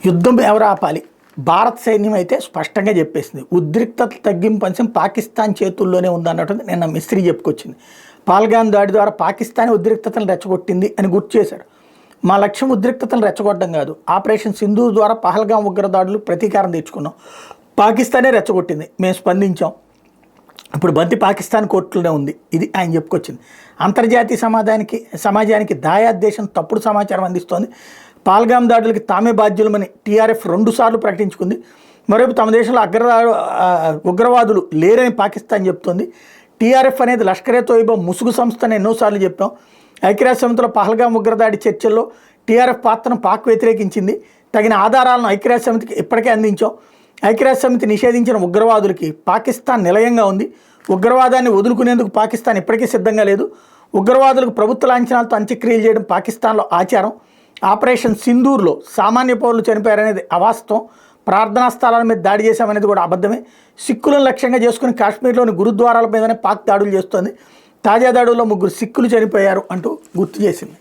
యుద్ధం ఎవరు ఆపాలి? భారత సైన్యం అయితే స్పష్టంగా చెప్పేసింది. ఉద్రిక్తత తగ్గింపు అంశం పాకిస్తాన్ చేతుల్లోనే ఉందన్నట్టు నిన్న మిస్త్రీ చెప్పుకొచ్చింది. పాల్గాన్ దాడి ద్వారా పాకిస్తాన్ ఉద్రిక్తతను రెచ్చగొట్టింది అని గుర్తు చేశారు. మా లక్ష్యం ఉద్రిక్తతను రెచ్చగొట్టడం కాదు, ఆపరేషన్ సింధూర్ ద్వారా పహల్గాం ఉగ్రదాడులు ప్రతీకారం తెచ్చుకున్నాం. పాకిస్తానే రెచ్చగొట్టింది, మేము స్పందించాం. ఇప్పుడు బంతి పాకిస్తాన్ కోర్టులోనే ఉంది. ఇది ఆయన చెప్పుకొచ్చింది. అంతర్జాతీయ సమాజానికి దాయాద్ దేశం తప్పుడు సమాచారం అందిస్తోంది. పాల్గాం దాడులకి తామే బాధ్యులమని టీఆర్ఎఫ్ 2 సార్లు ప్రకటించుకుంది. మరోవైపు తమ దేశంలో ఉగ్రవాదులు లేరని పాకిస్తాన్ చెప్తోంది. టీఆర్ఎఫ్ అనేది లష్కరే తోయిబా ముసుగు సంస్థ అని ఎన్నోసార్లు చెప్పాం. ఐక్యరాజ్య సమితిలో పహల్గాం ఉగ్రదాడి చర్చల్లో టీఆర్ఎఫ్ పాత్రను పాక్ వ్యతిరేకించింది. తగిన ఆధారాలను ఐక్యరాజ్య సమితికి ఇప్పటికే అందించాం. ఐక్యరాజ్య సమితి నిషేధించిన ఉగ్రవాదులకి పాకిస్తాన్ నిలయంగా ఉంది. ఉగ్రవాదాన్ని వదులుకునేందుకు పాకిస్తాన్ ఇప్పటికీ సిద్ధంగా లేదు. ఉగ్రవాదులకు ప్రభుత్వ లాంఛనాలతో అంత్యక్రియలు చేయడం పాకిస్తాన్లో ఆచారం. ఆపరేషన్ సింధూర్లో సామాన్య పౌరులు చనిపోయారనేది అవాస్తవం. ప్రార్థనా స్థలాల మీద దాడి చేశామనేది కూడా అబద్ధమే. సిక్కులను లక్ష్యంగా చేసుకుని కాశ్మీర్లోని గురుద్వారాల మీదనే పాక్ దాడులు చేస్తోంది. తాజా దాడుల్లో 3 సిక్కులు చనిపోయారు అంటూ గుర్తు చేసింది.